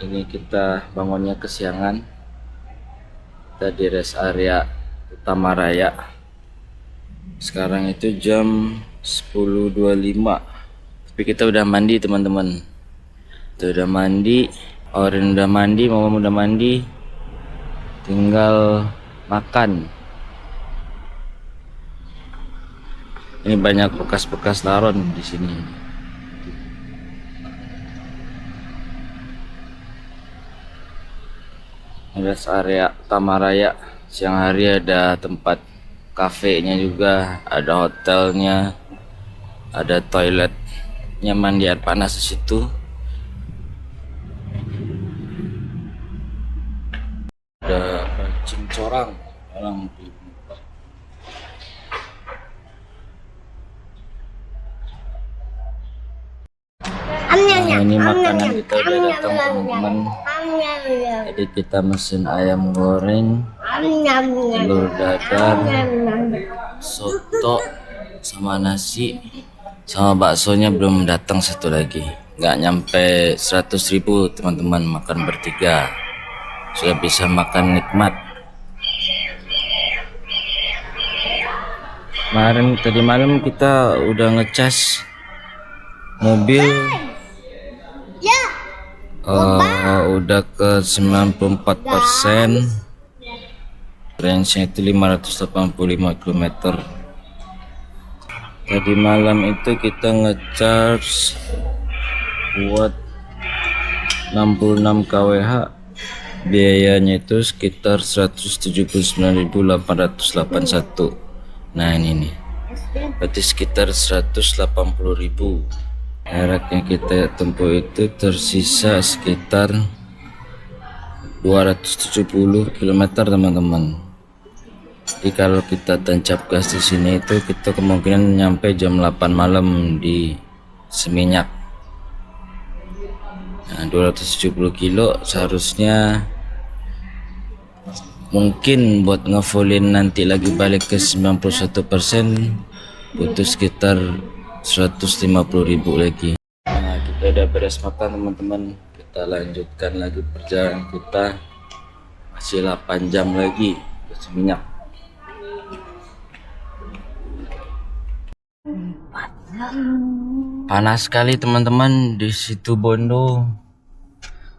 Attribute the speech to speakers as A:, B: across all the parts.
A: Ini kita bangunnya kesiangan. Kita di rest area Utama Raya. Sekarang itu jam 10.25. Tapi kita udah mandi teman-teman. Kita udah mandi, Orin udah mandi, Mama udah mandi. Tinggal makan. Ini banyak bekas-bekas laron di sini. Rest area Utama Raya. Siang hari ada tempat kafenya juga, ada hotelnya, ada toiletnya, mandi air panas di situ. Ada cincorang orang. Nah, ini makanan kita udah datang teman-teman. Jadi kita mesin ayam goreng, telur dadar, soto, sama nasi, sama baksonya belum datang satu lagi. Nggak nyampe 100.000 teman-teman, makan bertiga sudah bisa makan nikmat. Tadi malam kita udah ngecas mobil, udah ke 94%. Range-nya itu 585 km. Tadi malam itu kita ngecharge buat 66 kWh. Biayanya itu sekitar 179.881. Nah ini nih, berarti sekitar 180.000. Jarak yang kita tempuh itu tersisa sekitar 270 km teman-teman. Jadi kalau kita tancap gas di sini itu kita kemungkinan nyampe jam 8 malam di Seminyak. Nah, 270 kilo seharusnya mungkin buat ngefullin nanti lagi balik ke 91% butuh sekitar 150.000 lagi. Nah, kita udah beres makan teman-teman. Kita lanjutkan lagi perjalanan kita. Masih 8 jam lagi ke Seminyak. Panas sekali teman-teman di situ Bondo.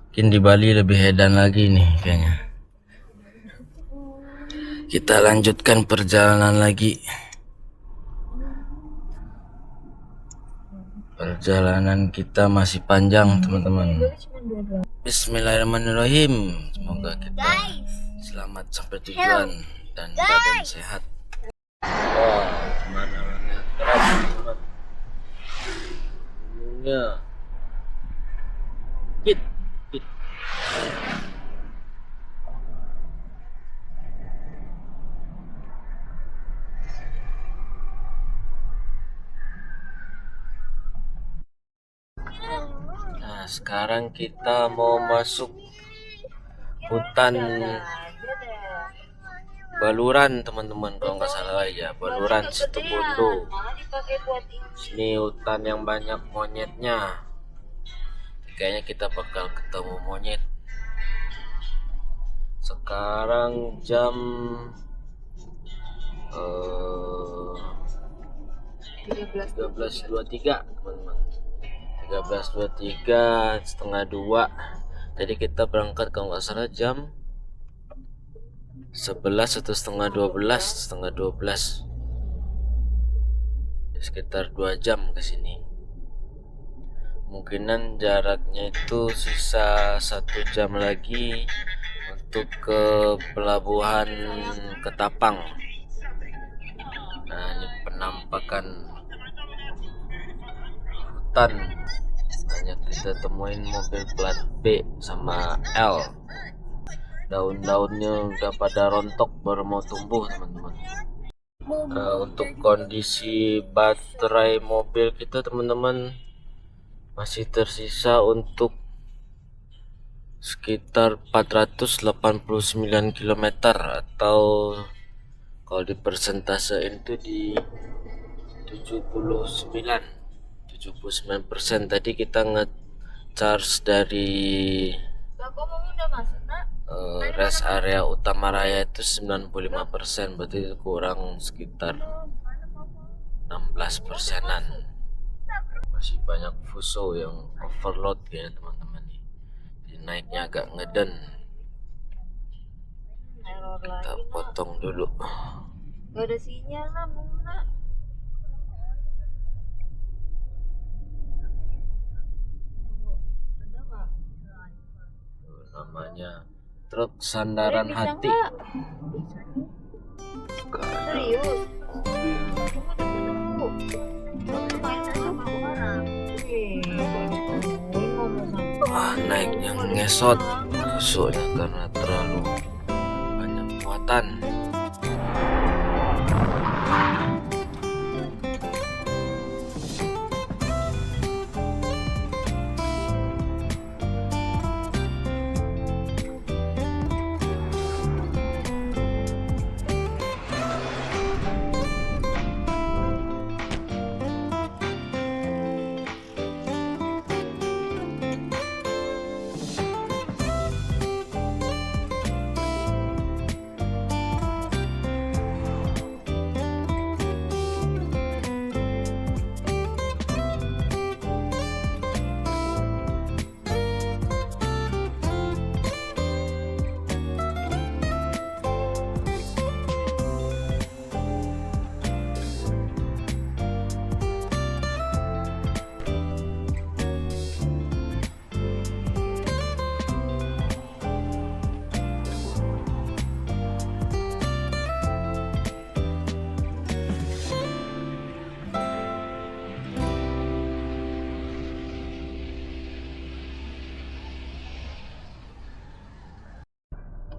A: Mungkin di Bali lebih edan lagi nih kayaknya. Kita lanjutkan perjalanan lagi. Perjalanan kita masih panjang teman-teman. Bismillahirrahmanirrahim. Semoga kita selamat sampai tujuan dan badan sehat. Wah, gimana orangnya keras teman-teman. Hit. Nah, sekarang kita mau masuk hutan Baluran teman-teman, kalau nggak salah ya, Baluran Situbondo. Ini hutan yang banyak monyetnya. Kayaknya kita bakal ketemu monyet. Sekarang jam 13.23 teman-teman. 13.23, setengah 2. Jadi kita berangkat kalau nggak salah jam 11 atau setengah 12. Sekitar 2 jam ke sini. Kemungkinan jaraknya itu sisa 1 jam lagi untuk ke pelabuhan Ketapang. Nah, ini penampakan hutan. Banyak kita temuin mobil plat B sama L. Daun-daunnya udah pada rontok, baru mau tumbuh teman-teman. Untuk kondisi baterai mobil kita teman-teman masih tersisa untuk sekitar 489 km, atau kalau dipersentasein itu di 79%. Tadi kita nge-charge dari
B: udah masuk, Nak.
A: Rest area Utama Raya itu 95%, berarti itu kurang sekitar 16%-an. Masih banyak fuso yang overload ya teman-teman nih. Jadi naiknya agak ngeden.
B: Error
A: Kita
B: lagi, Nak.
A: potong dulu.
B: Gak ada sinyal, Nak. Ada nggak?
A: Tuh, namanya truk sandaran
B: Bisa
A: hati.
B: nggak?
A: Gak ada
B: Serius?
A: mobil.
B: Tunggu. Kamu main sama aku orang.
A: Naiknya ngesot busuknya karena terlalu banyak muatan.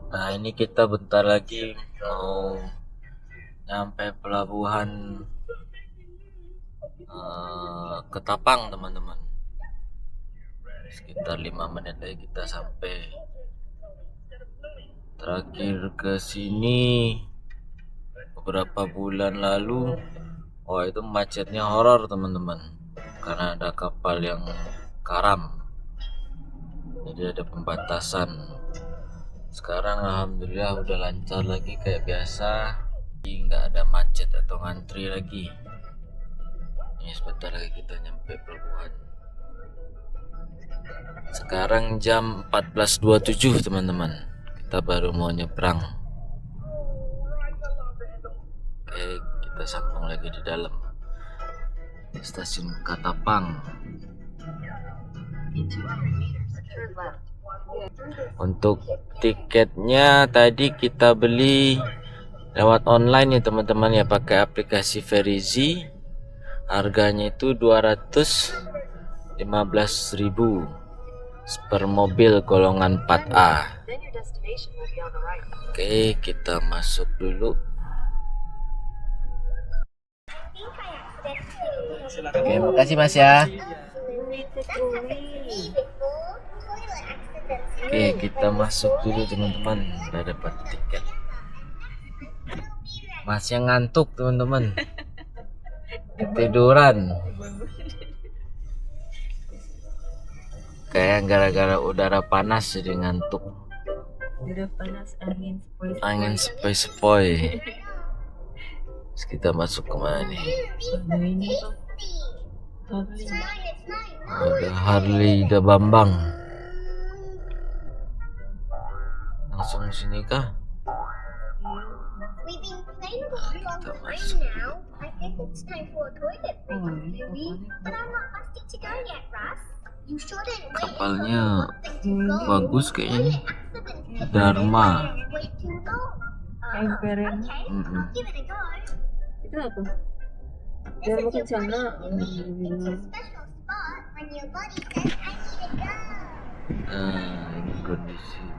A: Nah, ini kita bentar lagi mau nyampe pelabuhan Ketapang teman-teman. Sekitar 5 menit lagi kita sampai. Terakhir ke sini beberapa bulan lalu, wah itu macetnya horor teman-teman, karena ada kapal yang karam, jadi ada pembatasan. Sekarang alhamdulillah udah lancar lagi kayak biasa, nggak ada macet atau ngantri lagi. Ini sebentar lagi kita nyampe pelabuhan. Sekarang jam 14.27 teman-teman, kita baru mau nyebrang. Oke, kita sambung lagi di dalam stasiun Katapang. Untuk tiketnya tadi kita beli lewat online ya teman-teman ya, pakai aplikasi Verizi. Harganya itu 215.000 per mobil golongan 4A. Oke, kita masuk dulu. Oke, makasih Mas ya. Oke, kita masuk dulu teman-teman. Udah dapat tiket. Masnya ngantuk teman-teman. Ketiduran. Kayak gara-gara udara panas jadi ngantuk.
B: Udah panas,
A: Angin sepoi-sepoi. Terus kita masuk kemana nih?
B: Ini
A: Ada Harley da Bambang. Langsung sini kah? Kita masuk. Kapalnya bagus kayaknya nih. Dharma.
B: Imperial. Itu apa? Biar makan sana.
A: Nah, ini kondisinya.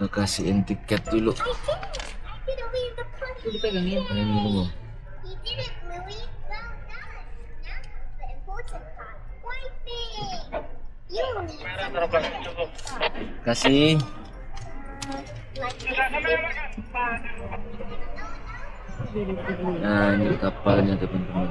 A: Kita kasihin tiket dulu.
B: Itu dipegangin.
A: Ini dulu. Kasih. Nah, ini kapalnya teman-teman.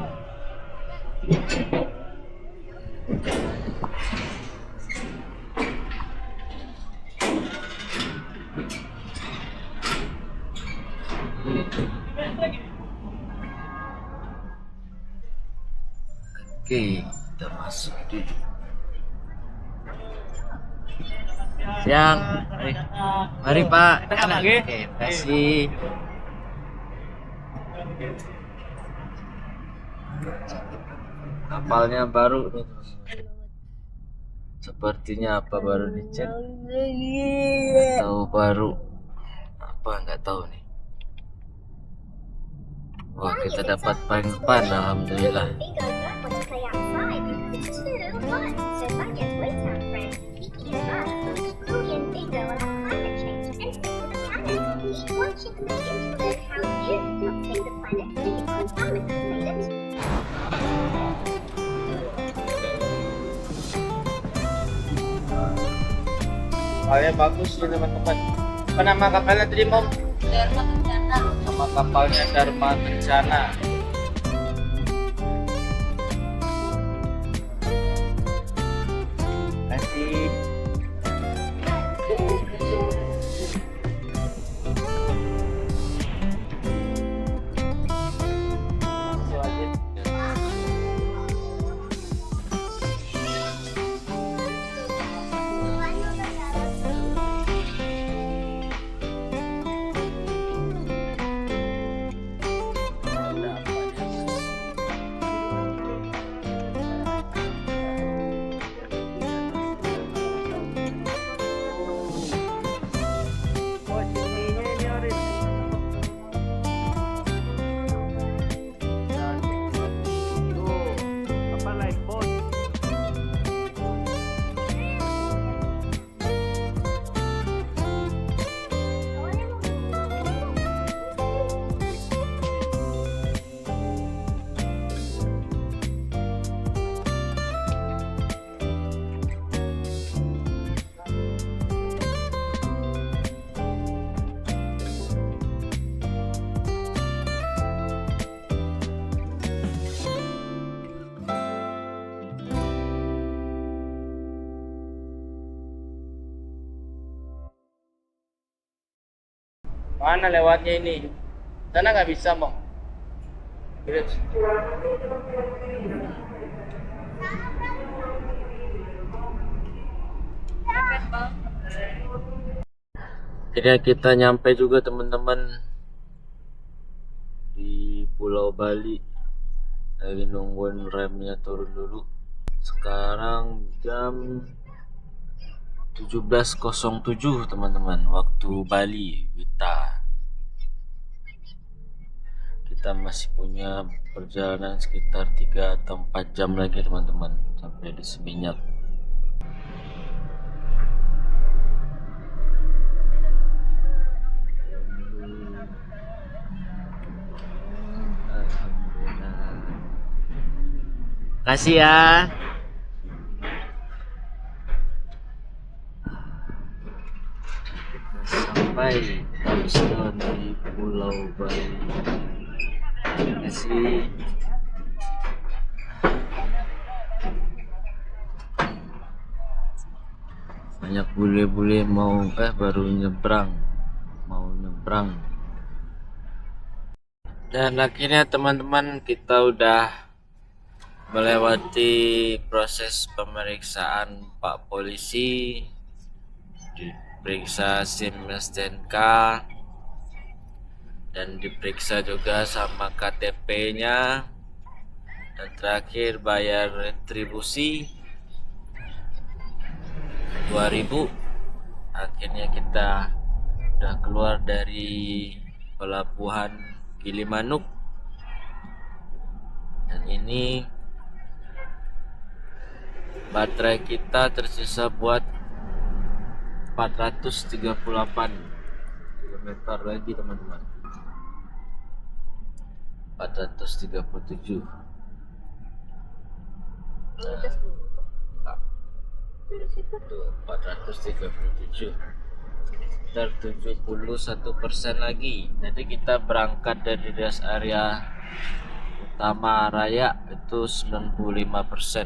A: Oke, kita masuk dulu. Siang, mari Pak. Oke, terima kasih. Kapalnya baru nih. Sepertinya apa baru dicek atau baru apa nggak tahu nih. Wah, kita dapat paling depan, alhamdulillah. Kapalnya bagus nih teman-teman. Apa nama kapalnya tadi, Mom?
B: Dharma Kencana.
A: Nama kapalnya Dharma Kencana. Kasih. Mana lewatnya ini? Sana nggak bisa, Mong. Akhirnya kita nyampe juga teman-teman di Pulau Bali. Lagi nungguin remnya turun dulu. Sekarang jam 17.07 teman-teman, waktu Bali Wita. Kita masih punya perjalanan sekitar 3 atau 4 jam lagi teman-teman sampai di Seminyak. Alhamdulillah. Kasih ya. Sampai touchdown di Pulau Bali. Terima kasih. Banyak bule-bule baru nyebrang, mau nyebrang. Dan akhirnya teman-teman kita udah melewati proses pemeriksaan Pak Polisi, diperiksa SIM STNK, dan diperiksa juga sama KTP-nya, dan terakhir bayar retribusi 2.000. Akhirnya kita udah keluar dari pelabuhan Gilimanuk, dan ini baterai kita tersisa buat 438 km lagi teman-teman. 437. Tuh, 437. sekitar 71% lagi. Jadi kita berangkat dari rest area utama raya itu 95%.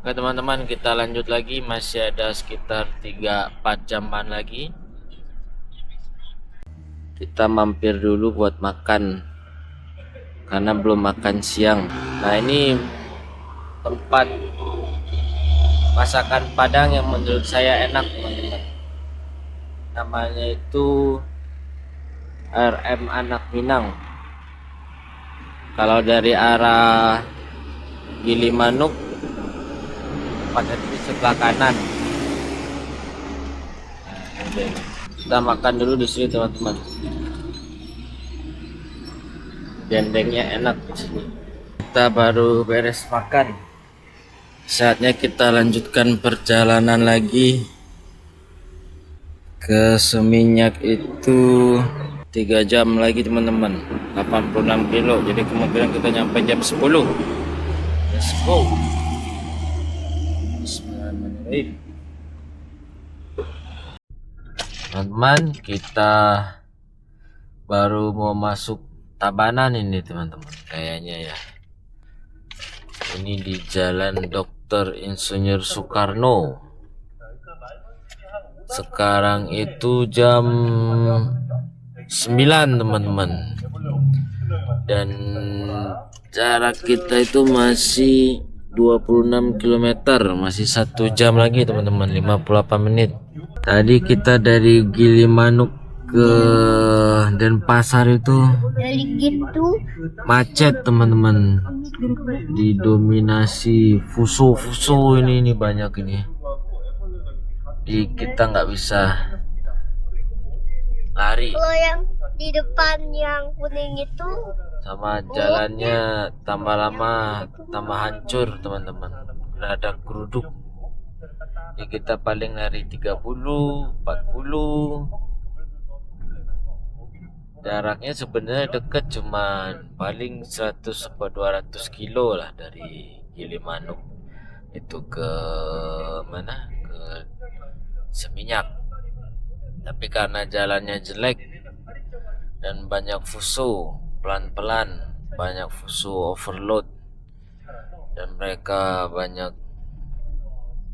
A: Oke teman-teman, kita lanjut lagi, masih ada sekitar 3-4 jaman lagi. Kita mampir dulu buat makan karena belum makan siang. Nah, ini tempat masakan Padang yang menurut saya enak teman-teman. Namanya itu RM Anak Minang. Kalau dari arah Gilimanuk pada di sebelah kanan. Kita makan dulu di sini teman-teman. Dendengnya enak di sini. Kita baru beres makan. Saatnya kita lanjutkan perjalanan lagi ke Seminyak itu 3 jam lagi teman-teman. 86 kilo. Jadi kemungkinan kita nyampe jam 10. Let's go. Bismillahirrahmanirrahim. Teman-teman, kita baru mau masuk Tabanan ini teman-teman, kayaknya ya. Ini di Jalan Dr. Insinyur Soekarno. Sekarang itu jam 9 teman-teman. Dan jarak kita itu masih 26 km, masih 1 jam lagi teman-teman, 58 menit. Tadi kita dari Gilimanuk ke Denpasar itu
B: Dari gitu.
A: macet teman-teman, didominasi fuso ini banyak ini. Kita nggak bisa lari.
B: Kalau yang di depan yang kuning itu
A: Sama jalannya tambah lama tambah hancur teman-teman, ada geruduk. Jadi kita paling lari 30, 40. Jaraknya sebenarnya dekat, cuman paling 100-200 kilo lah dari Gilimanuk itu ke mana, ke Seminyak. Tapi karena jalannya jelek dan banyak fuso, pelan-pelan, banyak fuso overload, dan mereka banyak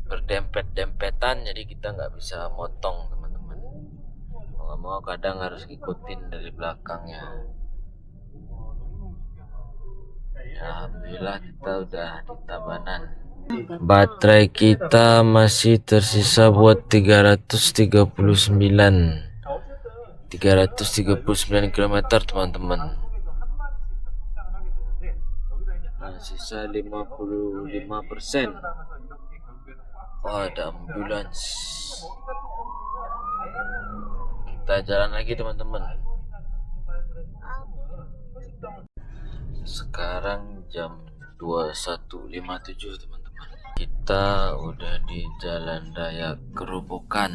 A: berdempet-dempetan, jadi kita nggak bisa motong teman-teman. Mau nggak mau kadang harus ikutin dari belakangnya. Ya, alhamdulillah kita udah di Tabanan. Baterai kita masih tersisa buat 339 km teman-teman. Nah, sisa 55%. Oh, ada ambulans. Kita jalan lagi teman-teman. Sekarang jam 21.57 teman-teman. Kita udah di Jalan Raya Kerobokan.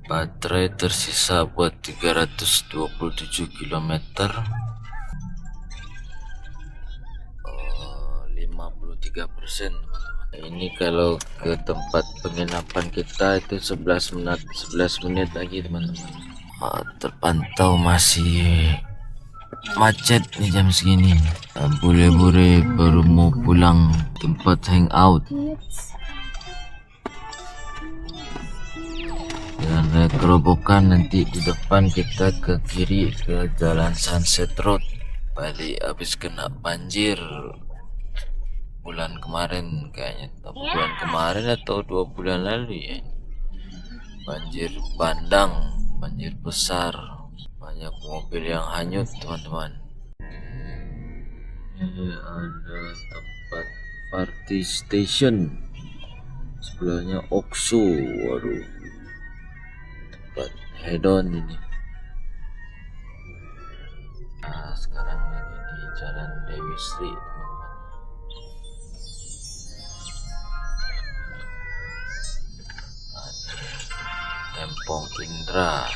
A: Baterai tersisa buat 327 km. 53% teman-teman. Ini kalau ke tempat penginapan kita itu 11 menit lagi teman-teman. Terpantau masih macet nih jam segini. Bule-bule baru mau pulang tempat hangout. Jalan Raya Kerobokan, nanti di depan kita ke kiri ke Jalan Sunset Road. Balik habis kena banjir bulan kemarin kayaknya, bulan kemarin atau 2 bulan lalu ya. Banjir bandang, banjir besar, banyak mobil yang hanyut teman-teman. Ini ada tempat party station, sebelahnya Okso. Waduh, tempat hedon ini. Nah, sekarang ini di Jalan Dewi Sri teman-teman. Tempong Indra.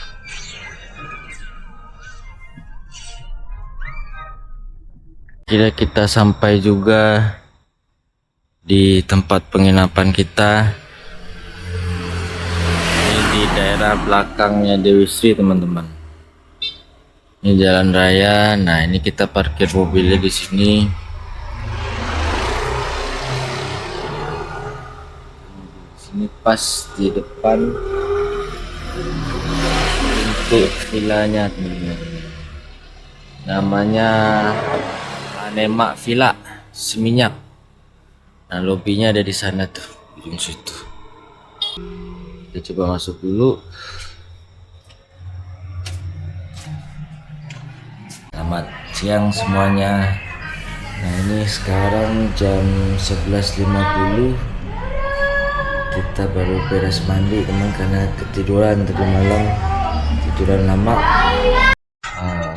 A: Kira kita sampai juga di tempat penginapan kita. daerah belakangnya Dewi Sri teman-teman. Ini jalan raya. Nah ini kita parkir mobilnya di sini. Sini pas di depan pintu villanya teman-teman. Namanya Anema Villa Seminyak. Nah lobbynya ada di sana tuh, ujung situ. Kita coba masuk dulu. Selamat siang semuanya. Nah ini sekarang jam 11.50. Kita baru beres mandi teman, karena ketiduran tadi malam, tiduran lama.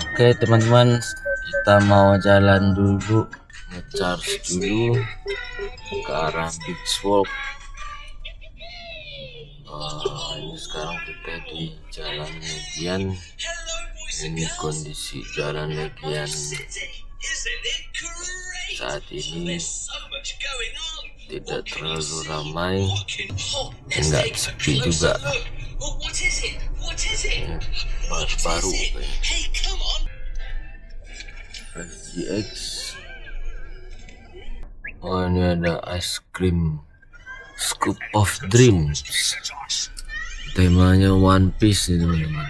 A: Oke teman-teman, kita mau jalan dulu, nge-charge dulu ke arah Beach Walk. Ini sekarang kita di Jalan Legian. Ini kondisi Jalan Legian saat ini tidak terlalu ramai, enggak sepi juga. Baru-baru FGX. Oh ini ada ice cream Scoop of Dreams, temanya One Piece nih teman-teman.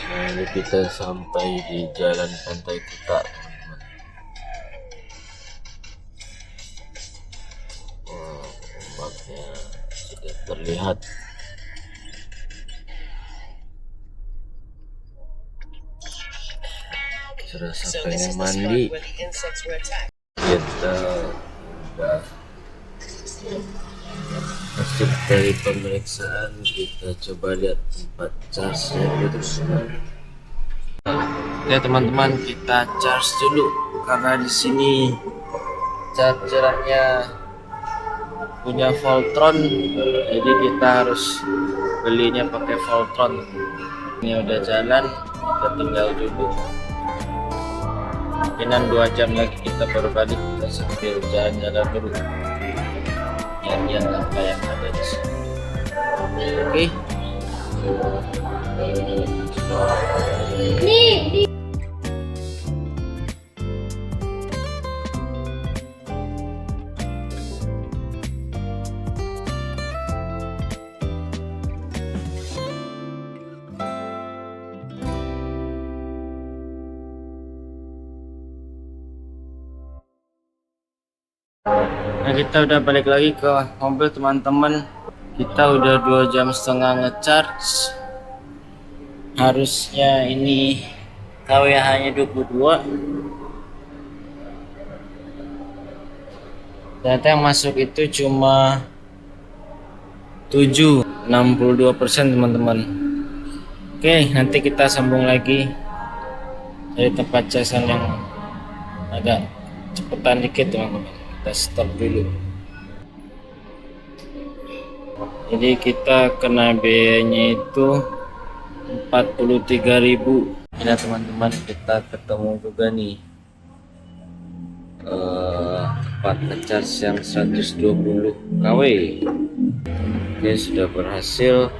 A: Nah ini kita sampai di Jalan Pantai Kuta teman-teman. Ombaknya sudah terlihat. Sudah sampainya mandi, kita udah masuk dari pemeriksaan. Kita coba lihat tempat charge-nya dulu. Ya teman-teman, kita charge dulu karena di sini chargerannya punya Voltron, jadi kita harus belinya pakai Voltron. Ini udah jalan, kita tinggal dulu. Mungkinan 2 jam lagi kita baru balik. Kita sambil jalan-jalan dulu, lihat apa yang ada di sini. Oke. Nah kita udah balik lagi ke mobil teman-teman. Kita udah 2,5 jam nge-charge. Harusnya ini KWH nya 22. Ternyata yang masuk itu cuma 62% teman-teman. Oke, nanti kita sambung lagi dari tempat casan yang agak cepetan dikit teman-teman. Kita stop dulu. Jadi kita kena biayanya itu 43.000. Ini teman-teman, kita ketemu juga nih tempat ngecas yang 120 kW. Oke, sudah berhasil.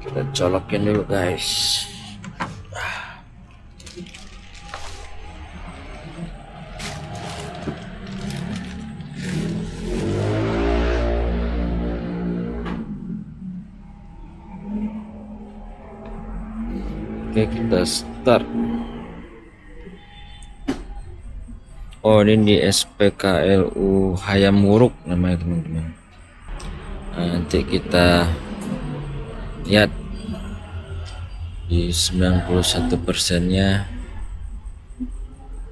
A: Kita colokin dulu guys. Oke, kita start. Oh, ini di SPKLU Hayam Wuruk namanya teman-teman. Nah, nanti kita lihat di 91%-nya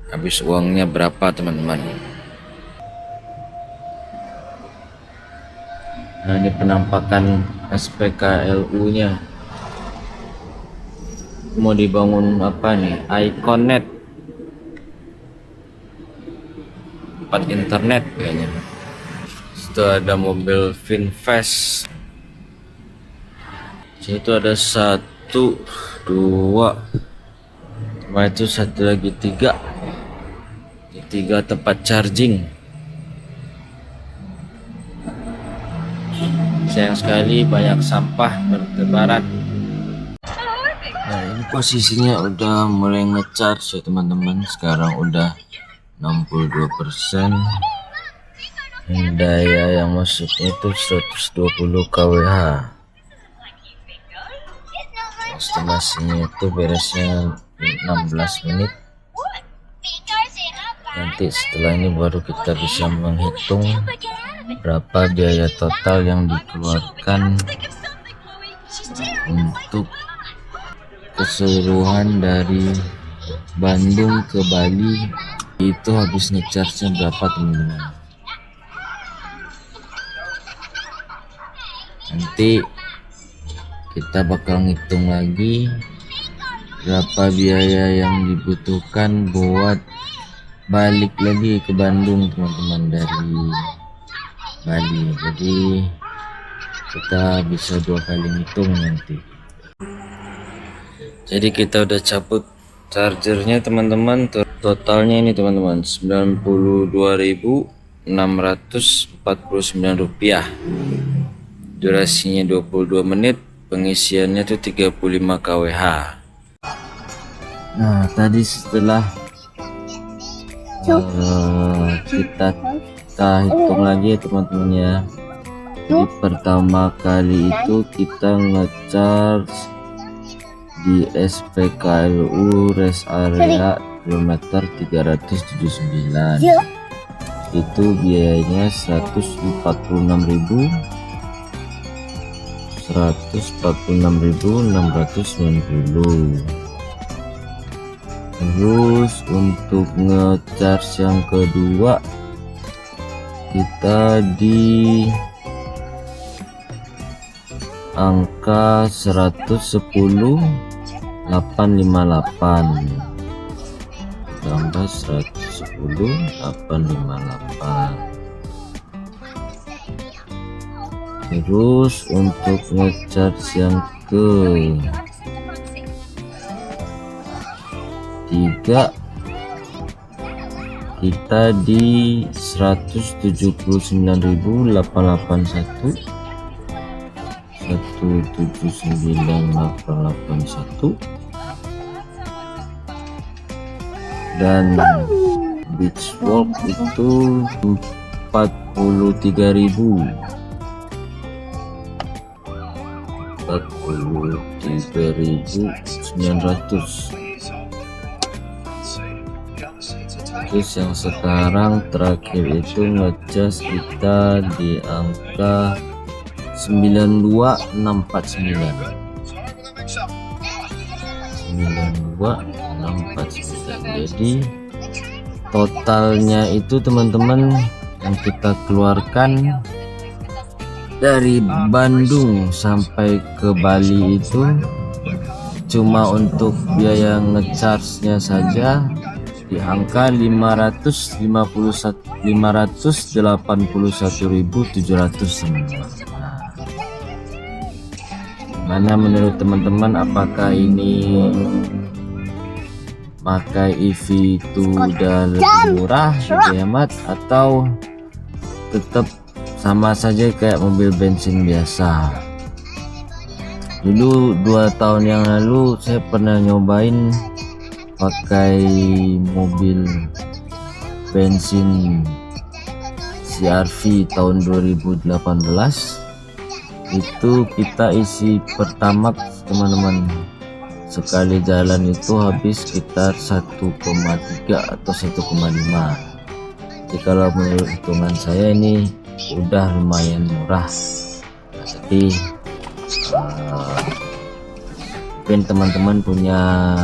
A: habis uangnya berapa teman-teman. Nah, ini penampakan SPKLU-nya. Mau dibangun apa nih? Iconet, tempat internet kayaknya. Situ ada mobil Finfast. Situ ada 1, 2, sama itu 1 lagi 3. 3 tempat charging. Sayang sekali banyak sampah bertebaran. Nah, ini posisinya udah mulai ngecharge ya teman-teman. Sekarang udah 62%. Daya yang masuknya itu 120 kWh. Estimasinya itu beresnya 16 menit. Nanti setelah ini baru kita bisa menghitung berapa biaya total yang dikeluarkan untuk keseluruhan dari Bandung ke Bali. Itu habis ngecharge berapa teman-teman. Nanti kita bakal ngitung lagi berapa biaya yang dibutuhkan buat balik lagi ke Bandung teman-teman dari Bali. Jadi kita bisa 2 kali ngitung nanti. Jadi kita udah cabut chargernya teman-teman. Totalnya ini teman-teman 92.649 rupiah. Durasinya 22 menit. Pengisiannya itu 35 kWh. Nah tadi setelah kita hitung lagi ya teman-teman ya. Jadi pertama kali itu kita ngecharge di SPKLU rest area kilometer 379. Itu biayanya 146.690. Terus untuk ngecharge yang kedua kita di angka 110.858 tambah 110.858. Terus untuk ngecharge yang ke 3 kita di 179.881 dan beach walk itu 43.900. Terus yang sekarang terakhir itu ngecas kita di angka 92.649. Jadi totalnya itu teman-teman yang kita keluarkan dari Bandung sampai ke Bali itu cuma untuk biaya ngecharge-nya saja di angka 581.700. Mana menurut teman-teman, apakah ini pakai EV itu udah lebih murah, lebih hemat, atau tetap sama saja kayak mobil bensin biasa? Dulu 2 tahun yang lalu saya pernah nyobain pakai mobil bensin CR-V tahun 2018. Itu kita isi Pertamax teman-teman, sekali jalan itu habis sekitar 1,3 atau 1,5. Jadi kalau menurut hitungan saya ini udah lumayan murah. Tapi mungkin teman-teman punya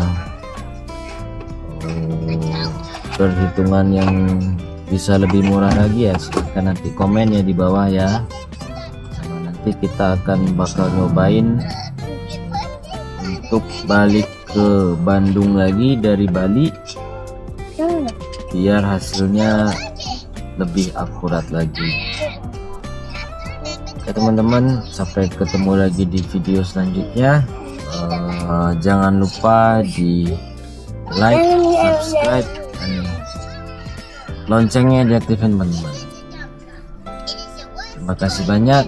A: perhitungan yang bisa lebih murah lagi ya, silahkan nanti komen ya di bawah ya. Nanti kita akan bakal nyobain untuk balik ke Bandung lagi dari Bali biar hasilnya lebih akurat lagi. Ya teman-teman, sampai ketemu lagi di video selanjutnya. Jangan lupa di like, subscribe, dan loncengnya diaktifkan teman-teman. Terima kasih banyak.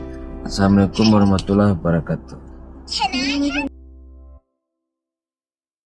A: Assalamualaikum warahmatullahi wabarakatuh.